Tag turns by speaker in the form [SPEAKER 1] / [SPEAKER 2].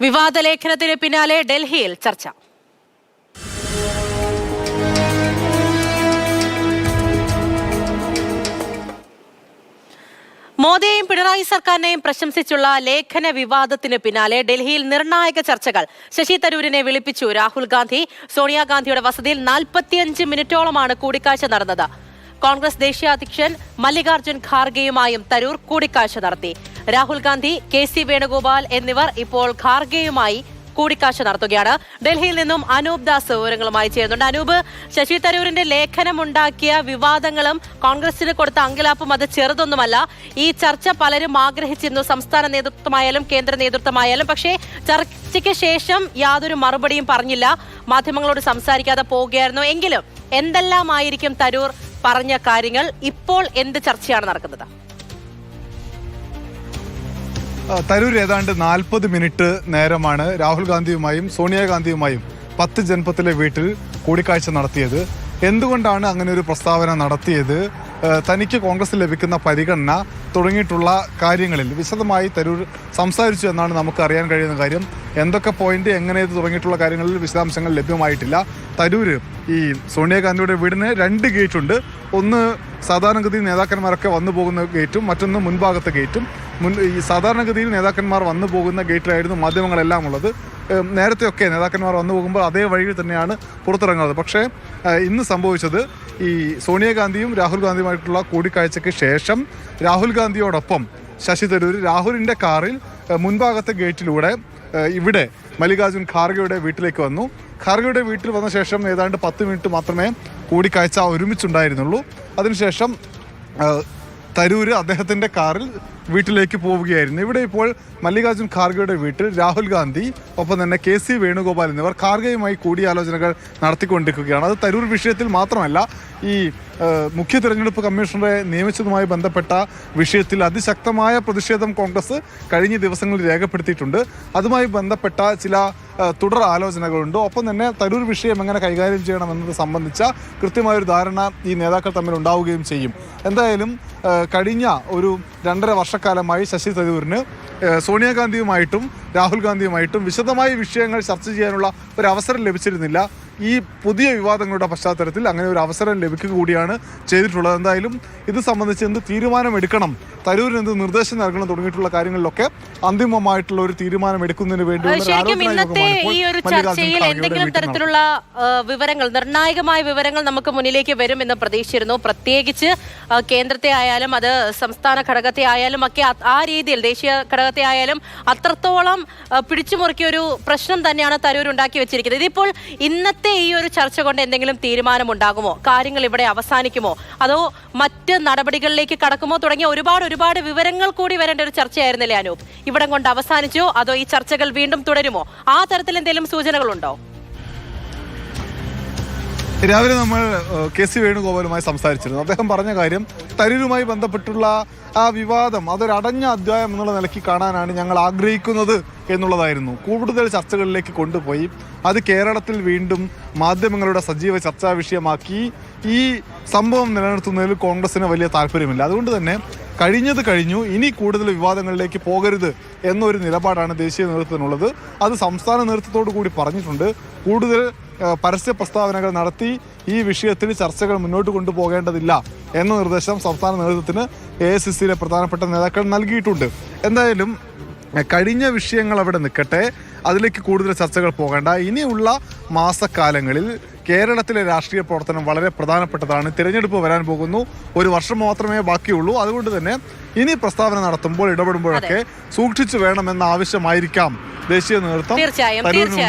[SPEAKER 1] വിവാദ ലേഖനത്തിന് പിന്നാലെ ഡൽഹിയിൽ ചർച്ച. മോദിയെയും പിണറായി സർക്കാരിനെയും പ്രശംസിച്ചുള്ള ലേഖന വിവാദത്തിന് പിന്നാലെ ഡൽഹിയിൽ നിർണായക ചർച്ചകൾ. ശശി തരൂരിനെ വിളിപ്പിച്ചു രാഹുൽ ഗാന്ധി. സോണിയാഗാന്ധിയുടെ വസതിയിൽ 45 മിനിറ്റോളമാണ് കൂടിക്കാഴ്ച നടന്നത്. കോൺഗ്രസ് ദേശീയ അധ്യക്ഷൻ മല്ലികാർജ്ജുൻ ഖാർഗെയുമായും തരൂർ കൂടിക്കാഴ്ച നടത്തി. രാഹുൽ ഗാന്ധി, KC വേണുഗോപാൽ എന്നിവർ ഇപ്പോൾ ഖാർഗെയുമായി കൂടിക്കാഴ്ച നടത്തുകയാണ്. ഡൽഹിയിൽ നിന്നും അനൂപ് ദാസ് വിവരങ്ങളുമായി ചേരുന്നുണ്ട്. അനൂപ്, ശശി തരൂരിന്റെ ലേഖനമുണ്ടാക്കിയ വിവാദങ്ങളും കോൺഗ്രസിന് കൊടുത്ത അങ്കലാപ്പും അത് ചെറുതൊന്നുമല്ല. ഈ ചർച്ച പലരും ആഗ്രഹിച്ചിരുന്നു, സംസ്ഥാന നേതൃത്വമായാലും കേന്ദ്ര നേതൃത്വമായാലും. പക്ഷേ ചർച്ചയ്ക്ക് ശേഷം യാതൊരു മറുപടിയും പറഞ്ഞില്ല, മാധ്യമങ്ങളോട് സംസാരിക്കാതെ പോവുകയായിരുന്നു. എങ്കിലും എന്തെല്ലാമായിരിക്കും തരൂർ പറഞ്ഞ കാര്യങ്ങൾ? ഇപ്പോൾ എന്ത് ചർച്ചയാണ് നടക്കുന്നത്?
[SPEAKER 2] തരൂർ ഏതാണ്ട് 40 മിനിറ്റ് നേരമാണ് രാഹുൽ ഗാന്ധിയുമായും സോണിയാഗാന്ധിയുമായും 10 ജനപത്തിലെ വീട്ടിൽ കൂടിക്കാഴ്ച നടത്തിയത്. എന്തുകൊണ്ടാണ് അങ്ങനെ ഒരു പ്രസ്താവന നടത്തിയത്, തനിക്ക് കോൺഗ്രസിൽ ലഭിക്കുന്ന പരിഗണന തുടങ്ങിയിട്ടുള്ള കാര്യങ്ങളിൽ വിശദമായി തരൂർ സംസാരിച്ചു എന്നാണ് നമുക്ക് അറിയാൻ കഴിയുന്ന കാര്യം. എന്തൊക്കെ പോയിന്റ്, എങ്ങനെ തുടങ്ങിയിട്ടുള്ള കാര്യങ്ങളിൽ വിശദാംശങ്ങൾ ലഭ്യമായിട്ടില്ല. തരൂർ ഈ സോണിയാഗാന്ധിയുടെ വീടിന് 2 ഗേറ്റുണ്ട്. ഒന്ന് സാധാരണഗതിയിൽ നേതാക്കന്മാരൊക്കെ വന്നു പോകുന്ന ഗേറ്റും മറ്റൊന്ന് മുൻഭാഗത്തെ ഗേറ്റും. ഈ സാധാരണഗതിയിൽ നേതാക്കന്മാർ വന്നു പോകുന്ന ഗേറ്റിലായിരുന്നു മാധ്യമങ്ങളെല്ലാം ഉള്ളത്. നേരത്തെയൊക്കെ നേതാക്കന്മാർ വന്നു പോകുമ്പോൾ അതേ വഴിയിൽ തന്നെയാണ് പുറത്തിറങ്ങുന്നത്. പക്ഷേ ഇന്ന് സംഭവിച്ചത്, ഈ സോണിയാഗാന്ധിയും രാഹുൽ ഗാന്ധിയുമായിട്ടുള്ള കൂടിക്കാഴ്ചയ്ക്ക് ശേഷം രാഹുൽ ഗാന്ധിയോടൊപ്പം ശശി തരൂർ രാഹുലിൻ്റെ കാറിൽ മുൻഭാഗത്തെ ഗേറ്റിലൂടെ ഇവിടെ മല്ലികാർജ്ജുൻ ഖാർഗെയുടെ വീട്ടിലേക്ക് വന്നു. ഖാർഗെയുടെ വീട്ടിൽ വന്ന ശേഷം ഏതാണ്ട് 10 മിനിറ്റ് മാത്രമേ കൂടിക്കാഴ്ച ഒരുമിച്ചുണ്ടായിരുന്നുള്ളൂ. അതിനുശേഷം തരൂർ അദ്ദേഹത്തിൻ്റെ കാറിൽ വീട്ടിലേക്ക് പോവുകയായിരുന്നു. ഇവിടെ ഇപ്പോൾ മല്ലികാർജ്ജുൻ ഖാർഗെയുടെ വീട്ടിൽ രാഹുൽ ഗാന്ധി ഒപ്പം തന്നെ KC വേണുഗോപാൽ എന്നിവർ ഖാർഗെയുമായി കൂടിയാലോചനകൾ നടത്തിക്കൊണ്ടിരിക്കുകയാണ്. അത് തരൂർ വിഷയത്തിൽ മാത്രമല്ല, ഈ മുഖ്യ തിരഞ്ഞെടുപ്പ് കമ്മീഷണറെ നിയമിച്ചതുമായി ബന്ധപ്പെട്ട വിഷയത്തിൽ അതിശക്തമായ പ്രതിഷേധം കോൺഗ്രസ് കഴിഞ്ഞ ദിവസങ്ങളിൽ രേഖപ്പെടുത്തിയിട്ടുണ്ട്. അതുമായി ബന്ധപ്പെട്ട ചില തുടർ ആലോചനകളുണ്ട്. ഒപ്പം തന്നെ തരൂർ വിഷയം എങ്ങനെ കൈകാര്യം ചെയ്യണമെന്നത് സംബന്ധിച്ച കൃത്യമായൊരു ധാരണ ഈ നേതാക്കൾ തമ്മിൽ ഉണ്ടാവുകയും ചെയ്യും. എന്തായാലും കഴിഞ്ഞ ഒരു 2.5 വർഷക്കാലമായി ശശി തരൂരിന് സോണിയാഗാന്ധിയുമായിട്ടും രാഹുൽ ഗാന്ധിയുമായിട്ടും വിശദമായ വിഷയങ്ങൾ ചർച്ച ചെയ്യാനുള്ള ഒരു അവസരം ലഭിച്ചിരുന്നില്ല. ഈ പുതിയ വിവാദങ്ങളുടെ പശ്ചാത്തലത്തിൽ അങ്ങനെ ഒരു അവസരം ലഭിക്കുക കൂടിയാണ് ചെയ്തിട്ടുള്ളത്. എന്തായാലും ഇത് സംബന്ധിച്ച് എന്ത് തീരുമാനമെടുക്കണം, തരൂരിന് എന്ത് നിർദ്ദേശം നൽകണം തുടങ്ങിയിട്ടുള്ള കാര്യങ്ങളിലൊക്കെ അന്തിമമായിട്ടുള്ള ഒരു തീരുമാനം എടുക്കുന്നതിന് വേണ്ടി
[SPEAKER 1] ഇന്നത്തെ ഈ ഒരു ചർച്ചയിൽ എന്തെങ്കിലും തരത്തിലുള്ള വിവരങ്ങൾ, നിർണായകമായ വിവരങ്ങൾ നമുക്ക് മുന്നിലേക്ക് വരുമെന്ന് പ്രതീക്ഷിച്ചിരുന്നു. പ്രത്യേകിച്ച് കേന്ദ്രത്തെ ആയാലും അത് സംസ്ഥാന ഘടകത്തെ ആയാലും ഒക്കെ ആ രീതിയിൽ ദേശീയ ഘടകത്തെ ആയാലും അത്രത്തോളം പിടിച്ചുമുറുക്കിയ ഒരു പ്രശ്നം തന്നെയാണ് തരൂർ ഉണ്ടാക്കി വെച്ചിരിക്കുന്നത്. ഇതിപ്പോൾ ഇന്നത്തെ ഈ ഒരു ചർച്ച കൊണ്ട് എന്തെങ്കിലും തീരുമാനമുണ്ടാകുമോ? കാര്യങ്ങൾ ഇവിടെ അവസാനിക്കുമോ? അതോ മറ്റ് നടപടികളിലേക്ക് കടക്കുമോ? തുടങ്ങിയ ഒരുപാട് വിവരങ്ങൾ കൂടി വരേണ്ട ഒരു ചർച്ചയായിരുന്നില്ലേ അനൂപ്? ഇവിടം കൊണ്ട് അവസാനിച്ചോ അതോ ഈ ചർച്ചകൾ വീണ്ടും തുടരുമോ? ആ തരത്തിൽ എന്തെങ്കിലും സൂചനകളുണ്ടോ?
[SPEAKER 2] രാവിലെ നമ്മൾ KC വേണുഗോപാലുമായി സംസാരിച്ചിരുന്നു. അദ്ദേഹം പറഞ്ഞ കാര്യം, തരൂരുമായി ബന്ധപ്പെട്ടുള്ള ആ വിവാദം അതൊരു അടഞ്ഞ അധ്യായം എന്നുള്ള നിലയ്ക്ക് കാണാനാണ് ഞങ്ങൾ ആഗ്രഹിക്കുന്നത് എന്നുള്ളതായിരുന്നു. കൂടുതൽ ചർച്ചകളിലേക്ക് കൊണ്ടുപോയി അത് കേരളത്തിൽ വീണ്ടും മാധ്യമങ്ങളുടെ സജീവ ചർച്ചാ വിഷയമാക്കി ഈ സംഭവം നിലനിർത്തുന്നതിൽ കോൺഗ്രസിന് വലിയ താല്പര്യമില്ല. അതുകൊണ്ട് തന്നെ കഴിഞ്ഞത് കഴിഞ്ഞു, ഇനി കൂടുതൽ വിവാദങ്ങളിലേക്ക് പോകരുത് എന്നൊരു നിലപാടാണ് ദേശീയ നേതൃത്വത്തിനുള്ളത്. അത് സംസ്ഥാന നേതൃത്വത്തോടു കൂടി പറഞ്ഞിട്ടുണ്ട്. കൂടുതൽ പരസ്യ പ്രസ്താവനകൾ നടത്തി ഈ വിഷയത്തിൽ ചർച്ചകൾ മുന്നോട്ട് കൊണ്ടുപോകേണ്ടതില്ല എന്ന നിർദ്ദേശം സംസ്ഥാന നേതൃത്വത്തിന് AICCയിലെ പ്രധാനപ്പെട്ട നേതാക്കൾ നൽകിയിട്ടുണ്ട്. എന്തായാലും കഴിഞ്ഞ വിഷയങ്ങൾ അവിടെ നിൽക്കട്ടെ, അതിലേക്ക് കൂടുതൽ ചർച്ചകൾ പോകേണ്ട. ഇനിയുള്ള മാസക്കാലങ്ങളിൽ കേരളത്തിലെ രാഷ്ട്രീയ പ്രവർത്തനം വളരെ പ്രധാനപ്പെട്ടതാണ്. തിരഞ്ഞെടുപ്പ് വരാൻ പോകുന്നു, 1 വർഷം മാത്രമേ ബാക്കിയുള്ളൂ. അതുകൊണ്ട് തന്നെ ഇനി പ്രസ്താവന നടത്തുമ്പോൾ ഇടപെടുമ്പോഴൊക്കെ സൂക്ഷിച്ചു വേണമെന്ന ആവശ്യമായിരിക്കാം ദേശീയ നേതൃത്വം